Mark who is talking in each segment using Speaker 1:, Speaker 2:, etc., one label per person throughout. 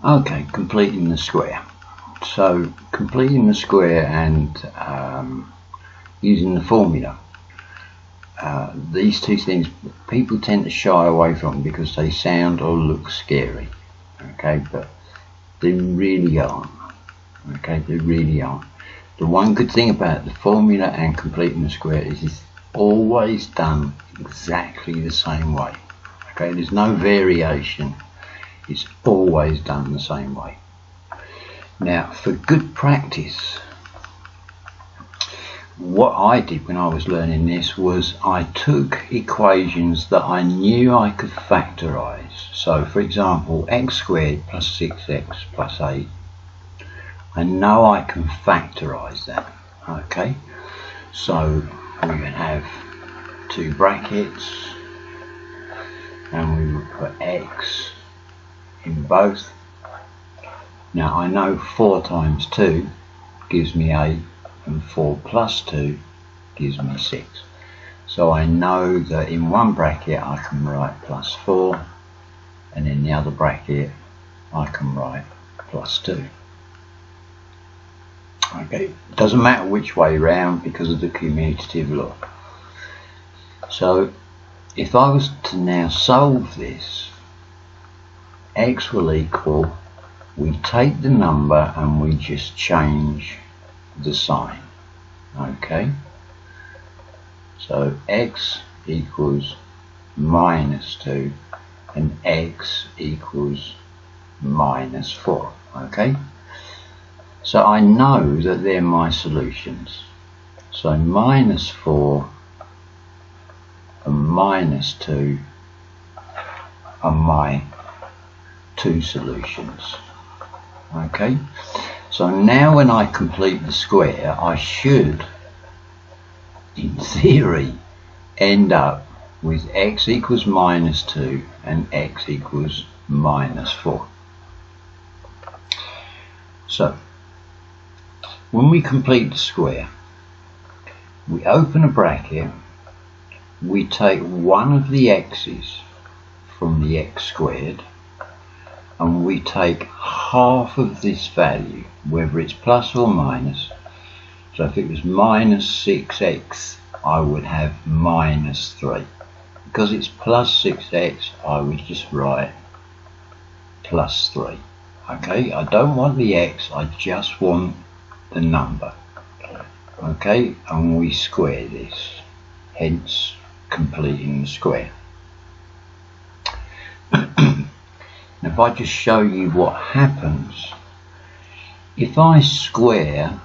Speaker 1: Okay, completing the square. So completing the square and using the formula. These two things people tend to shy away from because they sound or look scary. Okay, but they really aren't. Okay, they really aren't. The one good thing about the formula and completing the square is it's always done exactly the same way. Okay, there's no variation. It's always done the same way. Now, for good practice, what I did when I was learning this was I took equations that I knew I could factorise. So, for example, x squared plus 6x plus 8. I know I can factorise that. Okay, so we can have two brackets and we will put x in both. Now I know 4 times 2 gives me 8 and 4 plus 2 gives me 6. So I know that in one bracket I can write plus 4 and in the other bracket I can write plus 2. Okay, it doesn't matter which way round because of the commutative law. So if I was to now solve this, x will equal, we take the number and we just change the sign. Okay, so x equals minus 2 and x equals minus 4. Okay, so I know that they're my solutions. So minus 4 and minus 2 are my two solutions. Okay, so now when I complete the square, I should, in theory, end up with x equals minus 2 and x equals minus 4. So when we complete the square, we open a bracket, we take one of the x's from the x squared and we take half of this value, whether it's plus or minus. So if it was minus 6x, I would have minus 3. Because it's plus 6x, I would just write plus 3. Okay, I don't want the x, I just want the number. Okay, and we square this, hence completing the square. Now if I just show you what happens, if I square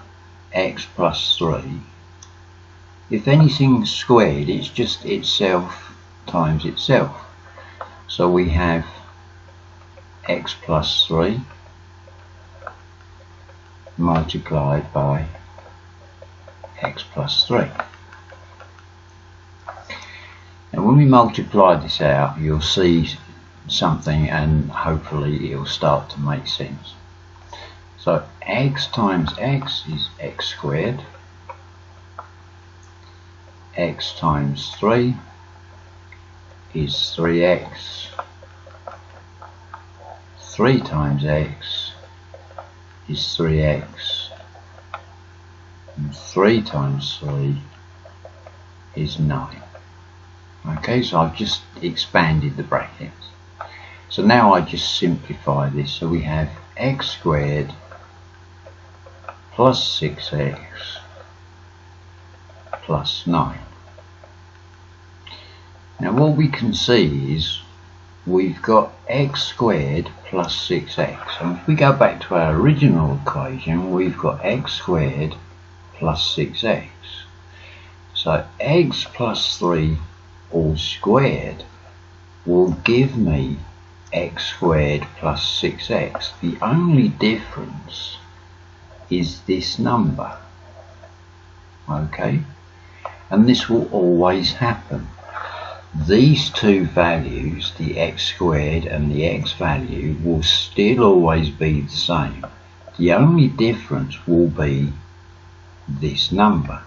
Speaker 1: x plus 3, if anything's squared, it's just itself times itself. So we have x plus 3 multiplied by x plus 3. Now when we multiply this out, you'll see something and hopefully it'll start to make sense. So x times x is x squared, x times 3 is 3x, 3 times x is 3x, and 3 times 3 is 9. Okay, so I've just expanded the brackets. So now I just simplify this. So we have x squared plus 6x plus 9. Now what we can see is we've got x squared plus 6x. And if we go back to our original equation, we've got x squared plus 6x. So x plus 3 all squared will give me x squared plus 6x. The only difference is this number. Okay, and this will always happen. These two values, the x squared and the x value, will still always be the same. The only difference will be this number.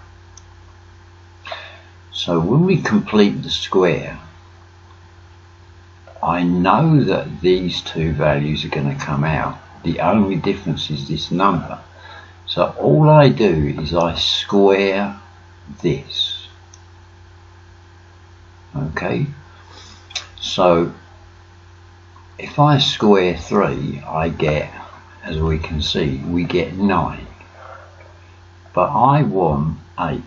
Speaker 1: So when we complete the square, I know that these two values are going to come out. The only difference is this number. So all I do is I square this. Okay, so if I square 3, I get, as we can see, we get 9. But I want 8.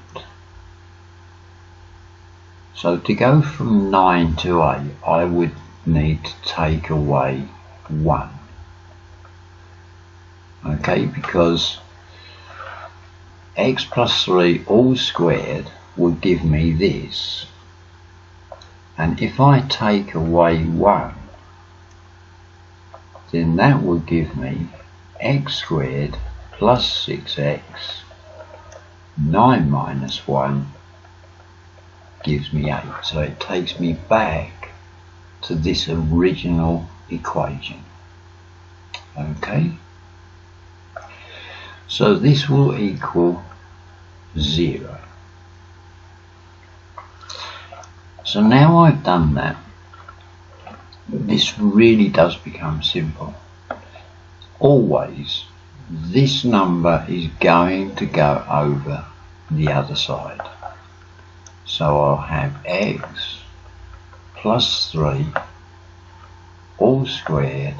Speaker 1: So to go from 9 to 8, I would need to take away 1. Okay, because x plus 3 all squared would give me this. And if I take away 1, then that would give me x squared plus 6x, 9 minus 1 gives me 8. So it takes me back to this original equation. Okay, so this will equal 0. So now I've done that, this really does become simple. Always this number is going to go over the other side. So I'll have x plus 3 all squared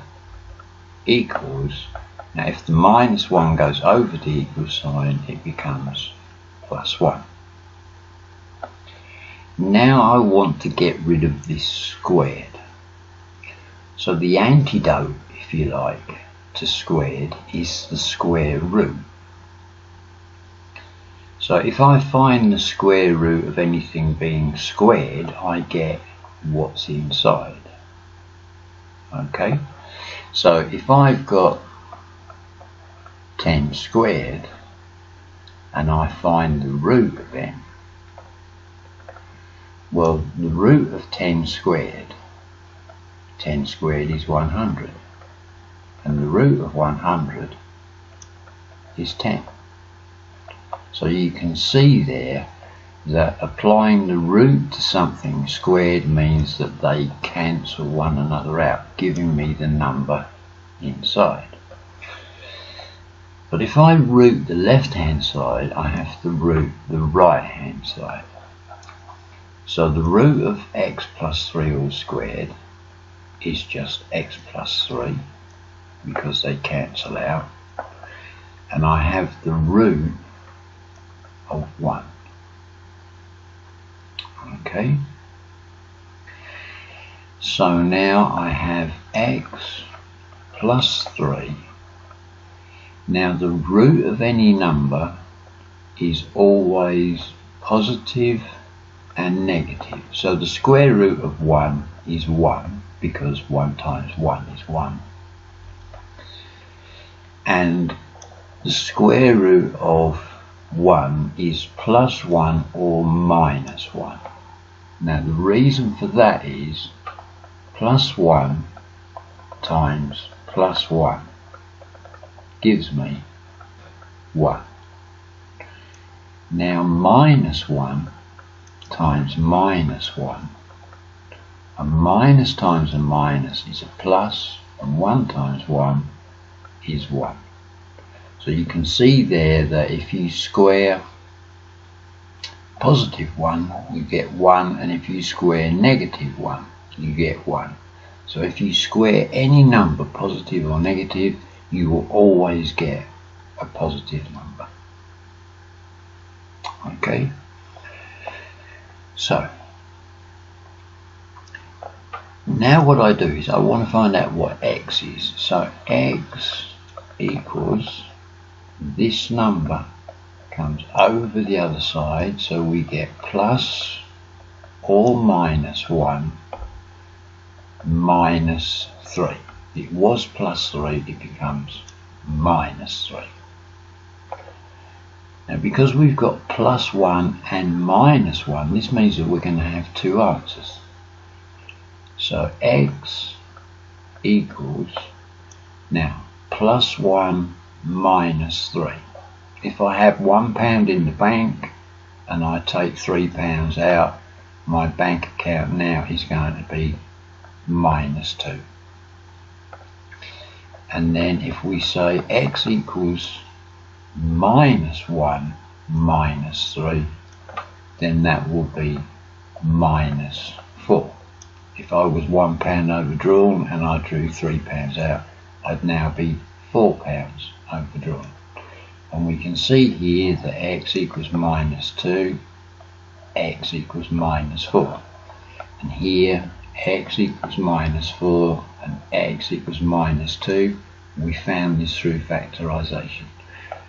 Speaker 1: equals, now if the minus 1 goes over the equal sign, it becomes plus 1. Now I want to get rid of this squared. So the antidote, if you like, to squared is the square root. So if I find the square root of anything being squared, I get what's inside. Okay, so if I've got 10 squared and I find the root of n, well, the root of 10 squared is 100, and the root of 100 is 10. So you can see there that applying the root to something squared means that they cancel one another out, giving me the number inside. But if I root the left hand side, I have to root the right hand side. So the root of x plus 3 all squared is just x plus 3, because they cancel out, and I have the root of 1. Okay, so now I have x plus 3. Now the root of any number is always positive and negative. So the square root of 1 is 1, because 1 times 1 is 1. And the square root of 1 is plus 1 or minus 1. Now the reason for that is plus 1 times plus 1 gives me 1. Now minus 1 times minus 1. A minus times a minus is a plus, and 1 times 1 is 1. So you can see there that if you square positive 1, you get 1, and if you square negative 1, you get 1. So if you square any number, positive or negative, you will always get a positive number. Okay, so now what I do is I want to find out what x is. So x equals, this number comes over the other side, so we get plus or minus 1 minus 3. It was plus 3, it becomes minus 3. Now because we've got plus 1 and minus 1, this means that we're going to have two answers. So x equals, now plus 1 minus 3. If I have £1 in the bank and I take £3 out, my bank account now is going to be minus 2. And then if we say x equals minus 1 minus 3, then that will be minus 4. If I was £1 overdrawn and I drew £3 out, I'd now be £4 overdrawn. And we can see here that x equals minus 2, x equals minus 4. And here x equals minus 4 and x equals minus 2. We found this through factorisation.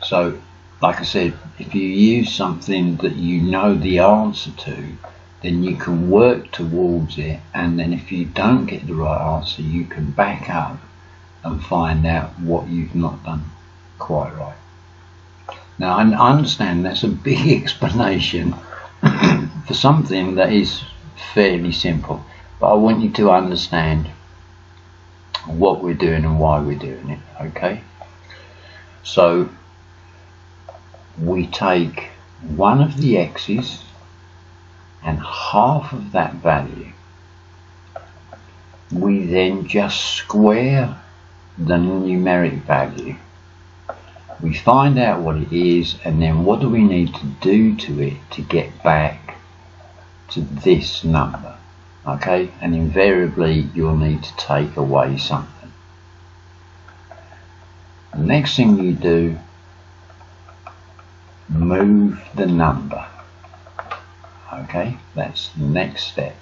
Speaker 1: So, like I said, if you use something that you know the answer to, then you can work towards it, and then if you don't get the right answer, you can back up and find out what you've not done quite right. Now, I understand that's a big explanation for something that is fairly simple, but I want you to understand what we're doing and why we're doing it, okay? So we take one of the x's and half of that value. We then just square the numeric value. We find out what it is, and then what do we need to do to it to get back to this number, okay? And invariably you'll need to take away something. The next thing you do, move the number. Okay, that's the next step.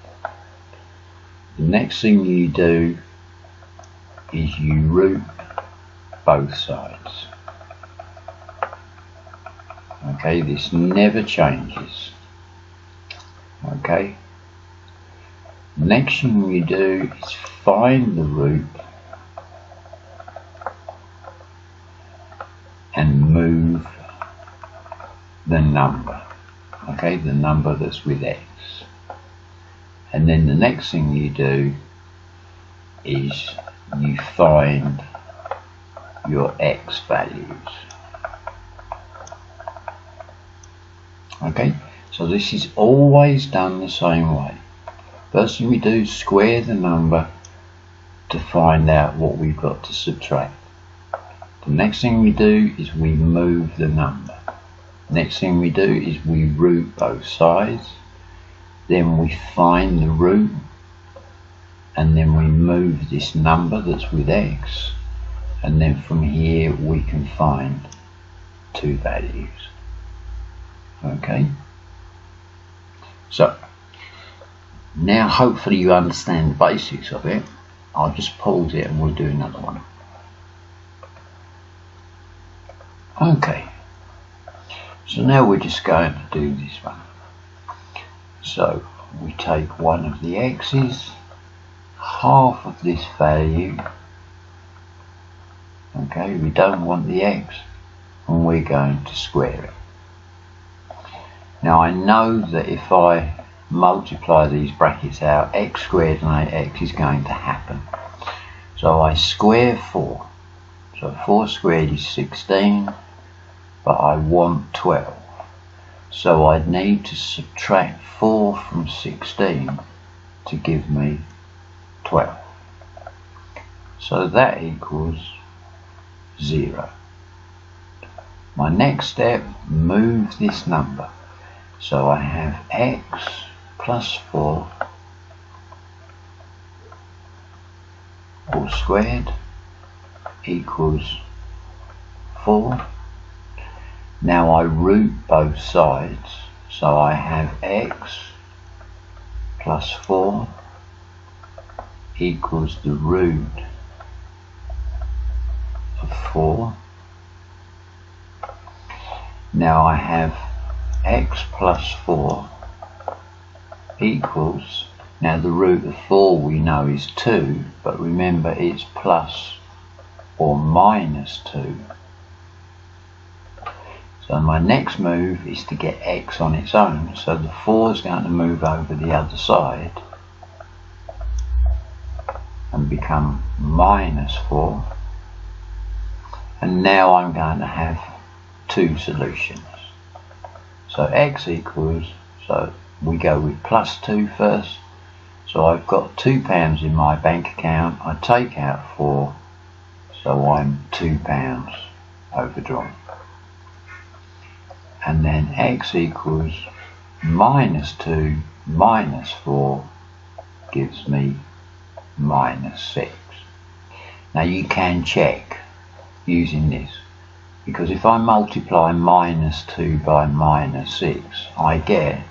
Speaker 1: The next thing you do is you root both sides. Okay, this never changes. Okay, next thing you do is find the root and move the number. Okay, the number that's with x. And then the next thing you do is you find your x values. Okay, so this is always done the same way. First thing we do is square the number to find out what we've got to subtract. The next thing we do is we move the number. Next thing we do is we root both sides, then we find the root, and then we move this number that's with x, and then from here we can find two values. Okay, so now hopefully you understand the basics of it. I'll just pause it and we'll do another one. Okay, so now we're just going to do this one. So we take one of the x's, half of this value, okay, we don't want the x, and we're going to square it. Now I know that if I multiply these brackets out, x squared and 8x is going to happen. So I square 4. So 4 squared is 16, but I want 12. So I'd need to subtract 4 from 16 to give me 12. So that equals 0. My next step, move this number. So I have x plus 4 all squared equals 4. Now I root both sides, so I have x plus 4 equals the root of 4. Now I have x plus 4 equals, now the root of 4 we know is 2, but remember it's plus or minus 2. So my next move is to get x on its own, so the 4 is going to move over the other side and become minus 4. And now I'm going to have two solutions. So x equals, so we go with plus 2 first, So I've got £2 in my bank account. I take out 4, so I'm £2 overdrawn. And then x equals -2 minus 4 gives me -6. Now you can check using this, because if I multiply -2 by -6, I get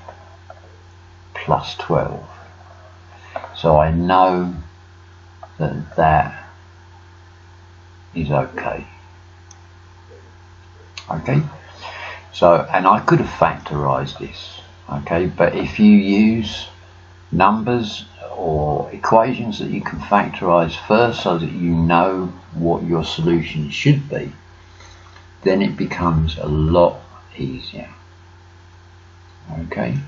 Speaker 1: +12. So I know that that is okay. Okay, so, and I could have factorized this, okay, but if you use numbers or equations that you can factorize first so that you know what your solution should be, then it becomes a lot easier. Okay,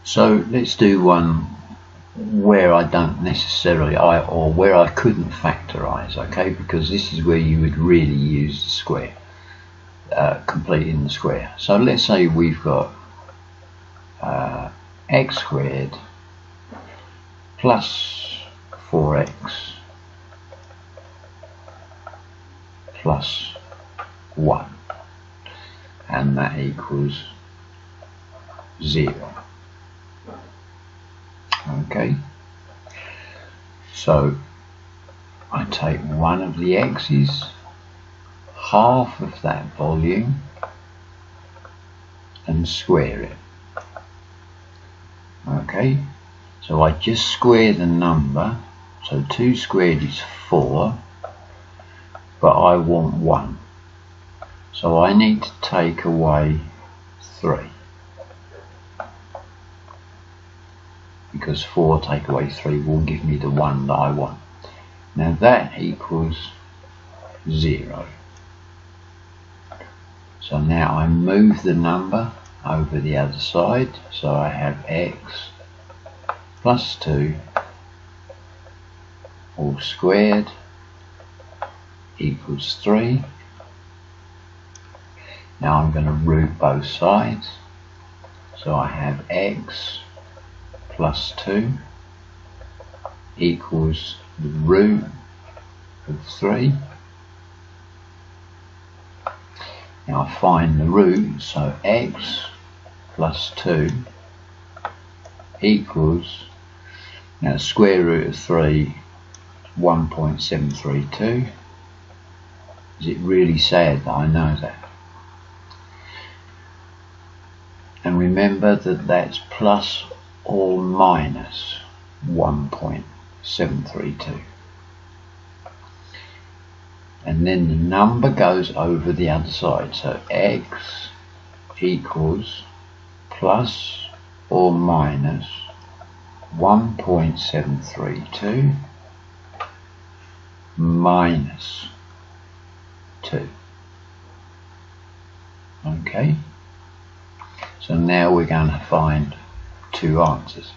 Speaker 1: so let's do one where I don't necessarily, or where I couldn't factorize, okay, because this is where you would really use the square, completing the square. So let's say we've got x squared plus 4x plus 1, and that equals 0. Okay, so I take one of the x's, half of that volume, and square it. Okay, so I just square the number, so 2 squared is 4, but I want 1, so I need to take away 3, because 4 take away 3 will give me the 1 that I want. Now that equals 0. So now I move the number over the other side, so I have x plus 2 all squared equals 3. Now I'm going to root both sides, so I have x plus 2 equals the root of 3. Now I find the root, so x plus 2 equals, now square root of 3, 1.732. Is it really sad that I know that? And remember that that's plus or minus 1.732. And then the number goes over the other side, so x equals plus or minus 1.732 minus 2. Okay, so now we're going to find two answers.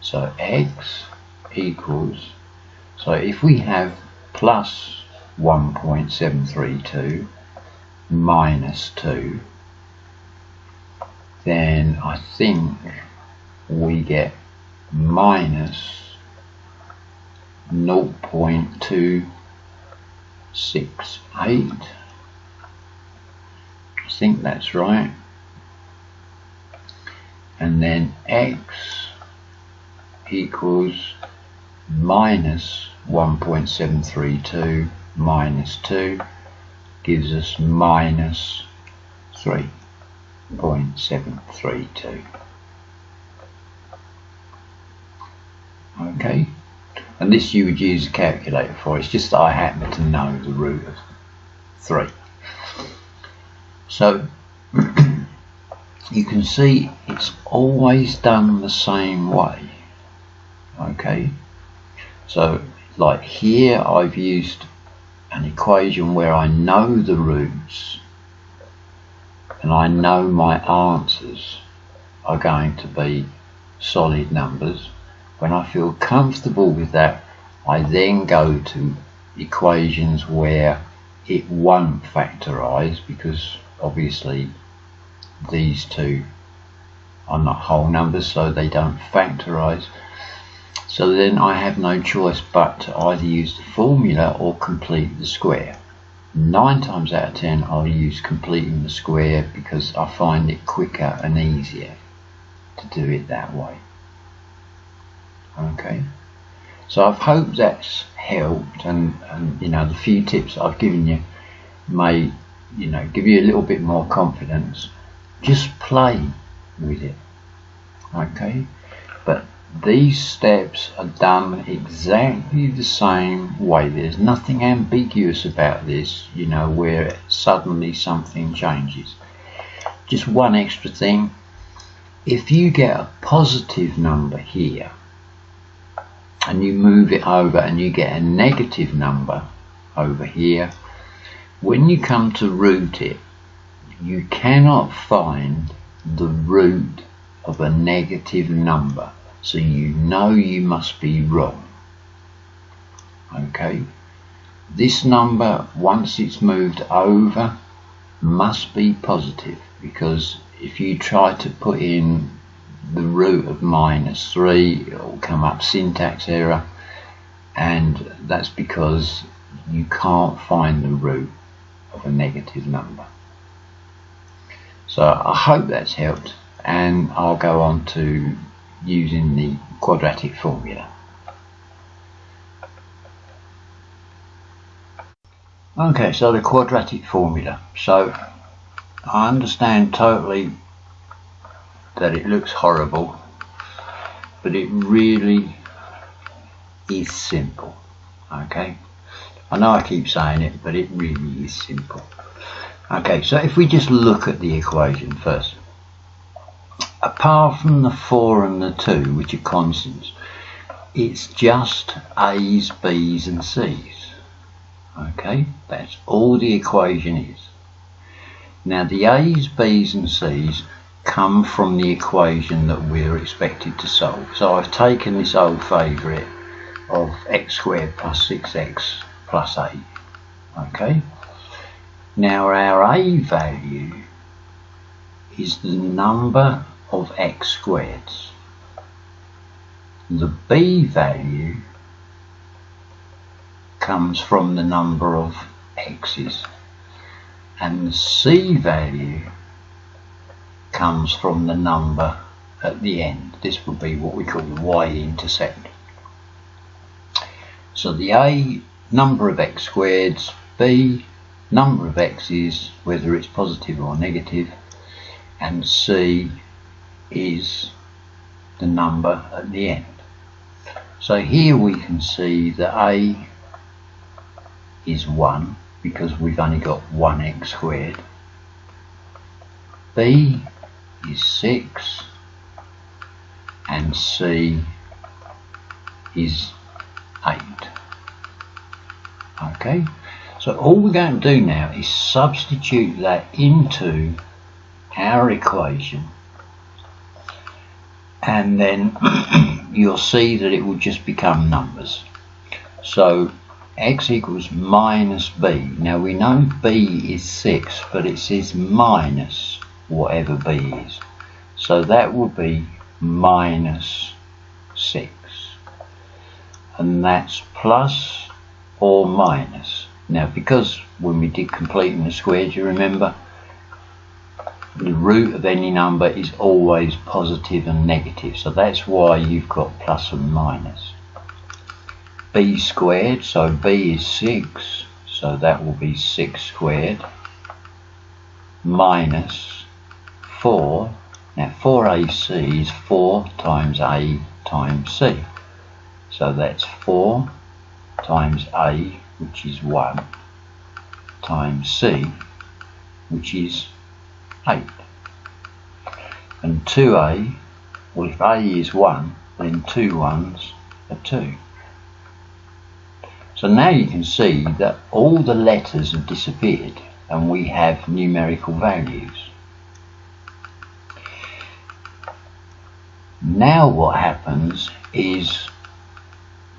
Speaker 1: So x equals, so if we have plus 1.732 minus 2, then I think we get minus 0.268. I think that's right. And then x equals minus 1.732 minus 2 gives us minus 3.732. Okay, and this you would use a calculator for. It's just that I happen to know the root of 3. So you can see it's always done the same way. Okay, so like here I've used an equation where I know the roots and I know my answers are going to be solid numbers. When I feel comfortable with that, I then go to equations where it won't factorize, because obviously these two are not whole numbers, so they don't factorise. So then I have no choice but to either use the formula or complete the square. 9 times out of 10 I'll use completing the square because I find it quicker and easier to do it that way. Okay, so I hope that's helped, and you know, the few tips I've given you may, you know, give you a little bit more confidence. Just play with it, okay? But these steps are done exactly the same way. There's nothing ambiguous about this, you know, where suddenly something changes. Just one extra thing: if you get a positive number here and you move it over and you get a negative number over here, when you come to root it, you cannot find the root of a negative number, so you know you must be wrong. Okay, this number, once it's moved over, must be positive, because if you try to put in the root of -3, it will come up syntax error, and that's because you can't find the root of a negative number. So I hope that's helped, and I'll go on to using the quadratic formula. Okay, so the quadratic formula. So I understand totally that it looks horrible, but it really is simple. Okay, I know I keep saying it, but it really is simple. Okay, so if we just look at the equation first, apart from the 4 and the 2, which are constants, it's just A's, B's and C's. Okay, that's all the equation is. Now the A's, B's and C's come from the equation that we're expected to solve. So I've taken this old favourite of x squared plus 6x plus 8. Okay, now our A value is the number of x squareds. The B value comes from the number of x's, and the C value comes from the number at the end. This would be what we call the y-intercept. So the A, number of x squareds, B, number of x's, whether it's positive or negative, and C is the number at the end. So here we can see that A is 1 because we've only got one x squared. B is 6 and C is 8. Okay, so all we're going to do now is substitute that into our equation, and then you'll see that it will just become numbers. So x equals minus b. Now we know b is 6, but it says minus whatever b is. So that will be minus 6. And that's plus or minus. Now because when we did completing the squares, you remember, the root of any number is always positive and negative. So that's why you've got plus and minus. B squared, so b is 6, so that will be 6 squared, minus 4. Now 4ac is 4 times a times c, so that's 4 times a, which is 1, times c, which is 8. And 2a, well, if a is 1, then 2 1s are 2. So now you can see that all the letters have disappeared and we have numerical values. Now what happens is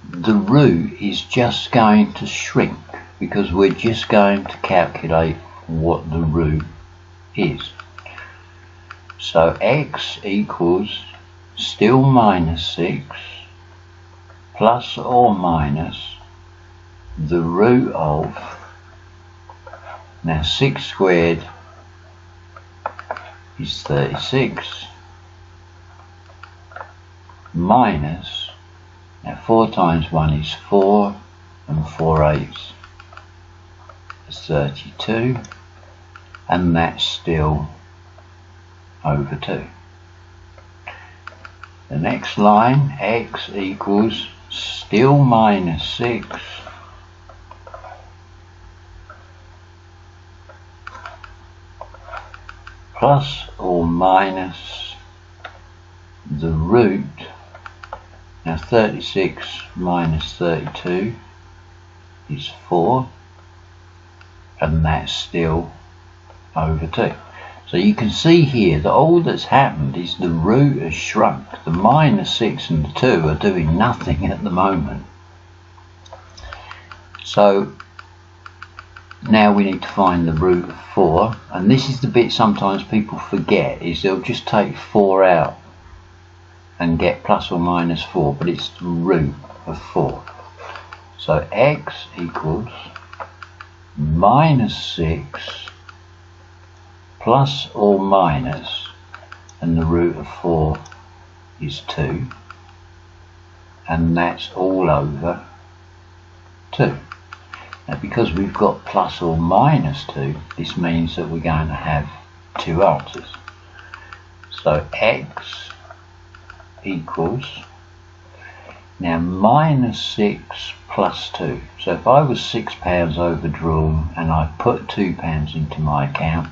Speaker 1: the root is just going to shrink, because we're just going to calculate what the root is. So x equals still minus 6 plus or minus the root of, now 6 squared is 36, minus, now 4 times 1 is 4, and 4/8 is 32, and that's still over 2. The next line, x equals still minus 6 plus or minus the root, now 36 minus 32 is 4, and that's still over 2. So you can see here that all that's happened is the root has shrunk. The minus 6 and the 2 are doing nothing at the moment. So now we need to find the root of 4, and this is the bit sometimes people forget, is they'll just take 4 out and get plus or minus 4, but it's the root of 4. So x equals minus 6 plus or minus, and the root of 4 is 2, and that's all over 2. Now because we've got plus or minus 2, this means that we're going to have 2 answers. So x equals, now minus 6 plus 2. So if I was £6 overdrawn and I put £2 into my account,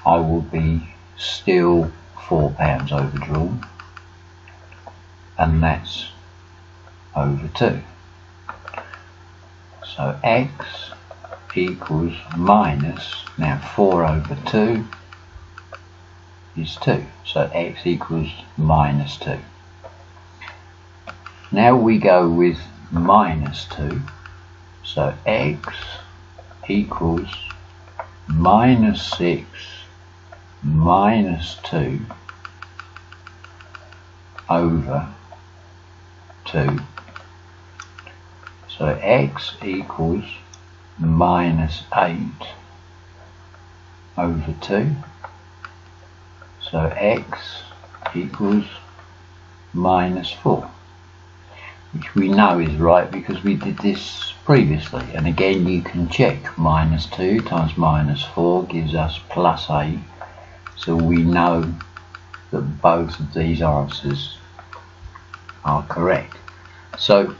Speaker 1: I will be still £4 overdrawn, and that's over 2. So x equals minus, now 4 over 2 is 2. So x equals minus 2. Now we go with minus 2. So x equals minus 6 minus 2 over 2. So x equals minus 8 over 2. So x equals minus 4, which we know is right because we did this previously. And again, you can check. Minus 2 times minus 4 gives us plus 8. So we know that both of these answers are correct. So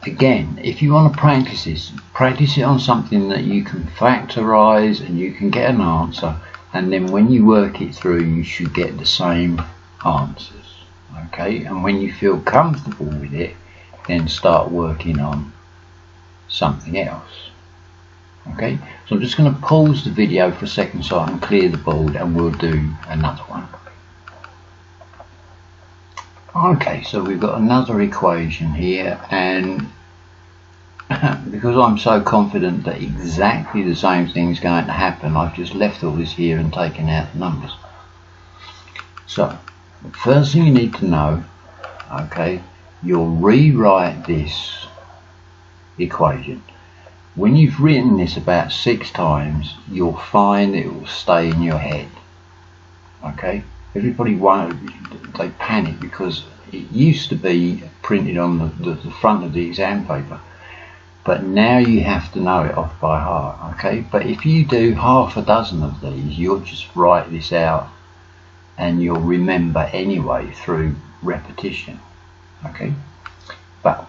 Speaker 1: again, if you want to practice this, practice it on something that you can factorize and you can get an answer, and then when you work it through you should get the same answers. Okay, and when you feel comfortable with it, then start working on something else. Okay, so I'm just going to pause the video for a second so I can clear the board, and we'll do another one. Okay, so we've got another equation here, and because I'm so confident that exactly the same thing is going to happen, I've just left all this here and taken out the numbers. So the first thing you need to know, okay, you'll rewrite this equation. When you've written this about 6 times, you'll find it will stay in your head. Okay, everybody they panic because it used to be printed on the front of the exam paper, but now you have to know it off by heart. Okay, but if you do half a dozen of these, you'll just write this out and you'll remember anyway through repetition. Okay, but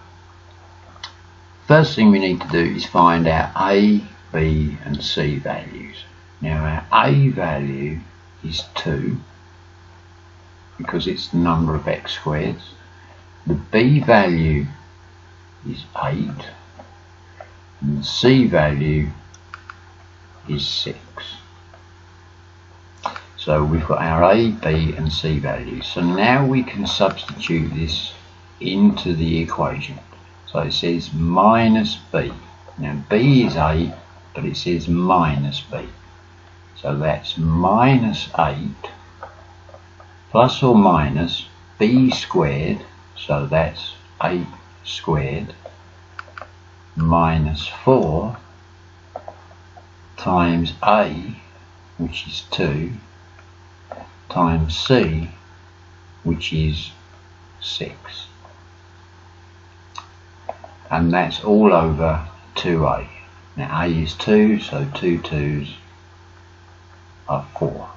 Speaker 1: first thing we need to do is find our A, B and C values. Now our A value is 2 because it's the number of x squares. The B value is 8 and the C value is 6. So we've got our A, B and C values. So now we can substitute this into the equation. So it says minus B. Now B is 8, but it says minus B. So that's minus 8 plus or minus b squared, so that's 8 squared, minus 4 times a, which is 2, times c, which is 6. And that's all over 2a. Now a is 2, so 2 2's are 4.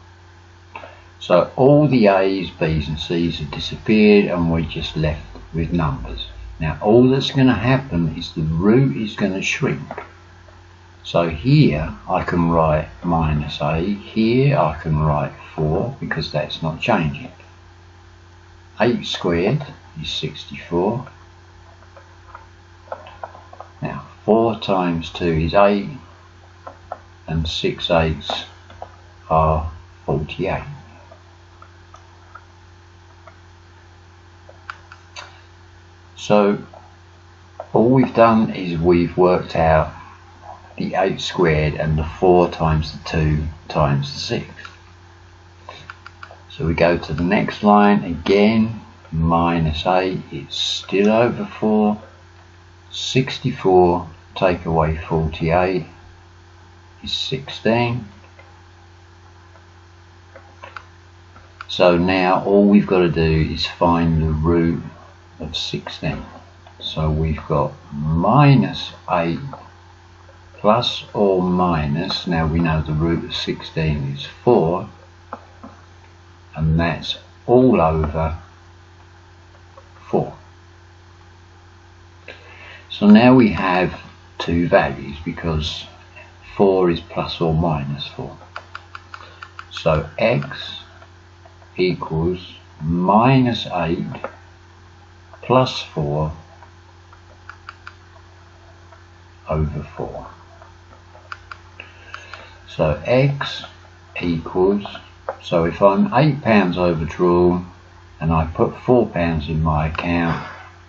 Speaker 1: So all the a's, b's and c's have disappeared and we're just left with numbers. Now all that's going to happen is the root is going to shrink. So here I can write minus a, here I can write 4 because that's not changing. 8 squared is 64. Now 4 times 2 is 8 and 6 8s are 48. So all we've done is we've worked out the 8 squared and the 4 times the 2 times the 6. So we go to the next line again, minus 8, it's still over 4. 64 take away 48 is 16. So now all we've got to do is find the root of 16. So we've got minus 8 plus or minus, now we know the root of 16 is 4, and that's all over 4. So now we have two values because 4 is plus or minus 4. So x equals minus 8 plus 4 over 4. So x equals, so if I'm £8 overdrawn and I put £4 in my account,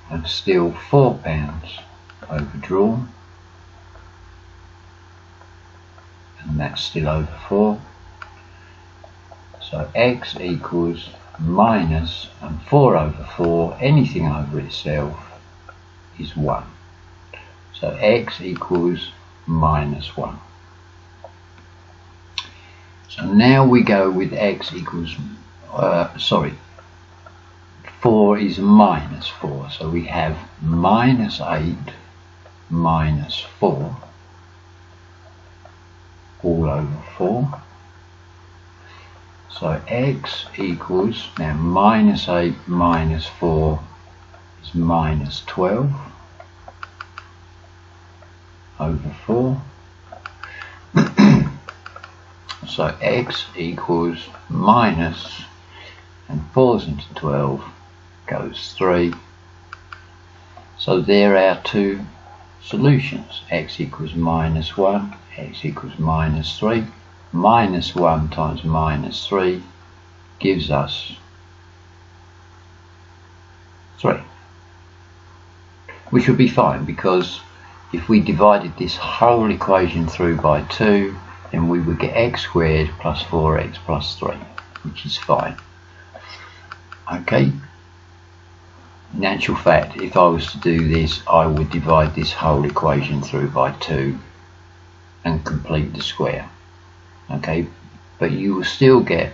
Speaker 1: I'm still £4 overdrawn, and that's still over 4. So x equals minus, and 4 over 4, anything over itself is 1. So x equals minus 1. So now we go with x equals, 4 is minus 4. So we have minus 8 minus 4 all over 4. So x equals, now minus 8 minus 4 is minus 12 over 4. So x equals minus, and 4's into 12 goes 3. So there are our two solutions. X equals minus 1, x equals minus 3. Minus 1 times minus 3 gives us 3, which would be fine, because if we divided this whole equation through by 2, then we would get x squared plus 4x plus 3, which is fine. Okay, in actual fact, if I was to do this, I would divide this whole equation through by 2 and complete the square. Okay, but you will still get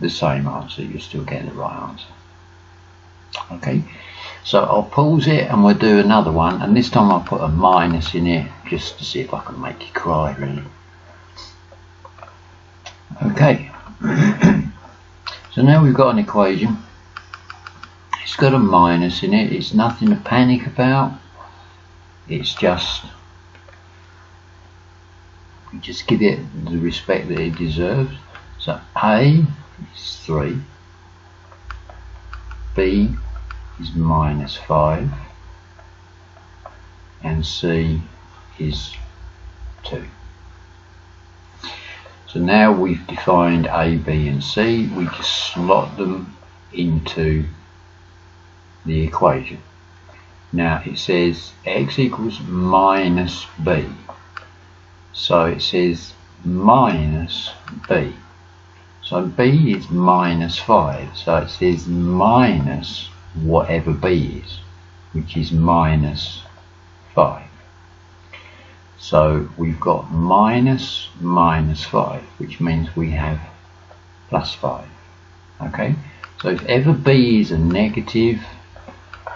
Speaker 1: the same answer, you'll still get the right answer. Okay, so I'll pause it and we'll do another one, and this time I'll put a minus in it just to see if I can make you cry, really. Okay, so now we've got an equation. It's got a minus in it. It's nothing to panic about. It's just, we just give it the respect that it deserves. So A is 3, B is minus 5, and C is 2. So now we've defined A, B and C, we just slot them into the equation. Now it says x equals minus b, so it says minus b. So b is minus 5, so it says minus whatever b is, which is minus 5. So we've got minus 5, which means we have plus 5. Okay, so if ever b is a negative,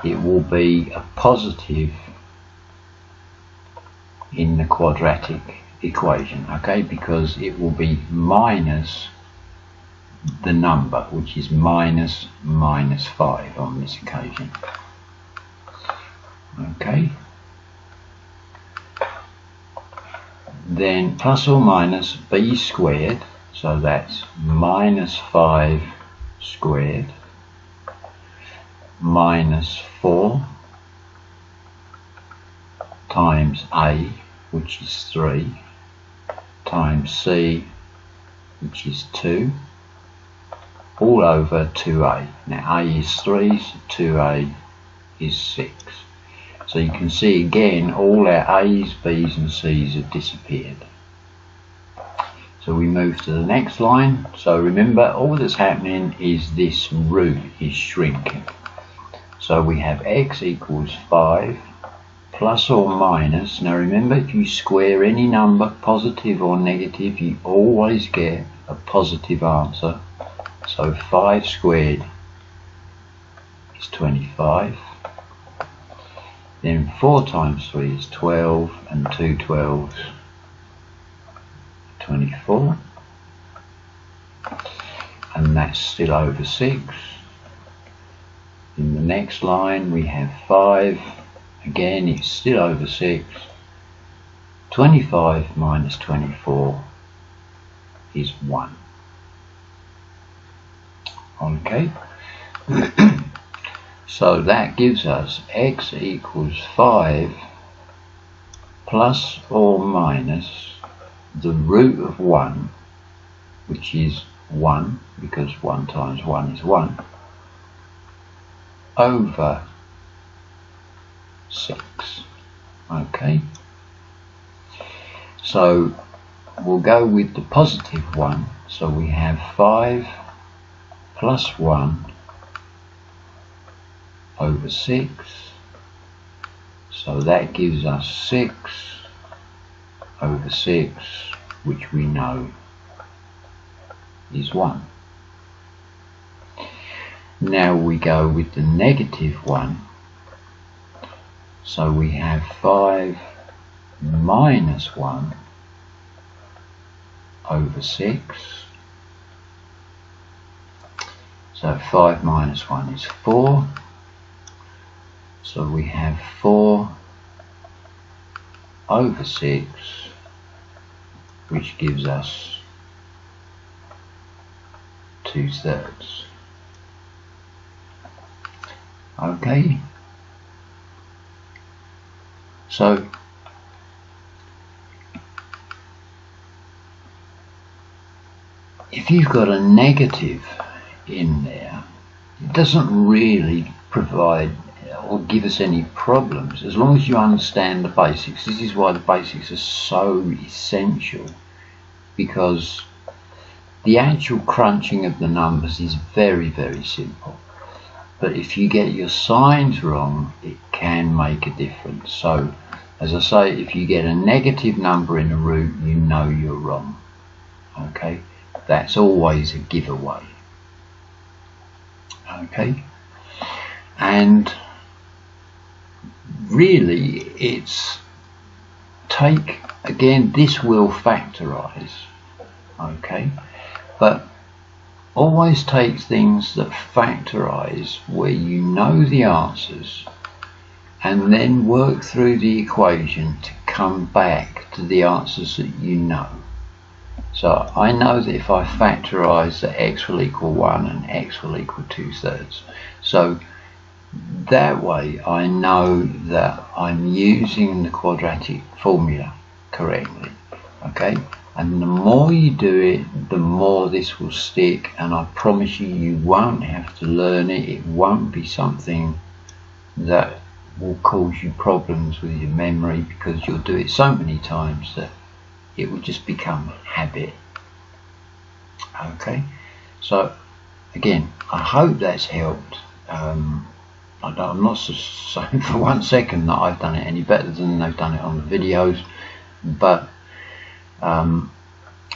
Speaker 1: it will be a positive in the quadratic equation, okay, because it will be minus the number, which is minus 5 on this occasion. Okay, then plus or minus b squared, so that's minus 5 squared minus 4 times a, which is 3, times c, which is 2, all over 2a. Now a is 3, so 2a is 6. So you can see again all our a's, b's and c's have disappeared. So we move to the next line. So remember, all that's happening is this root is shrinking. So we have x equals 5 plus or minus. Now remember, if you square any number, positive or negative, you always get a positive answer. So 5 squared is 25. Then 4 times 3 is 12, and 2 12s, 24. And that's still over 6. In the next line we have 5. Again, it's still over 6. 25 minus 24 is 1. Okay. So that gives us x equals 5 plus or minus the root of 1, which is 1, because 1 times 1 is 1, over 6. Okay, so we'll go with the positive one. So we have 5 plus 1 over 6, so that gives us 6 over 6, which we know is 1. Now we go with the negative one, so we have 5 minus 1 over 6, so 5 minus 1 is 4. So we have 4 over 6, which gives us 2/3. Okay, so if you've got a negative in there, it doesn't really provide or give us any problems as long as you understand the basics. This is why the basics are so essential, because the actual crunching of the numbers is very, very simple. But if you get your signs wrong, it can make a difference. So, as I say, if you get a negative number in a root, you know you're wrong. Okay, that's always a giveaway. Okay, and really it's again, this will factorize. Okay, but always take things that factorize where you know the answers, and then work through the equation to come back to the answers that you know. So I know that if I factorize that x will equal 1 and x will equal 2/3. So that way I know that I'm using the quadratic formula correctly. Okay, and the more you do it, the more this will stick, and I promise you, you won't have to learn it. It won't be something that will cause you problems with your memory, because you'll do it so many times that it will just become habit. Okay, so again, I hope that's helped. I'm not saying for 1 second that I've done it any better than they've done it on the videos, but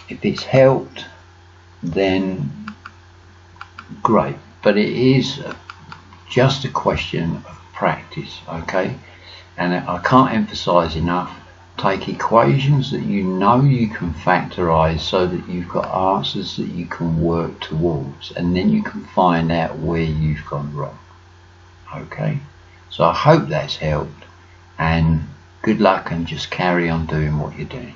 Speaker 1: if it's helped, then great. But it is just a question of practice, okay? And I can't emphasize enough, take equations that you know you can factorize so that you've got answers that you can work towards, and then you can find out where you've gone wrong. Okay, so I hope that's helped, and good luck, and just carry on doing what you're doing.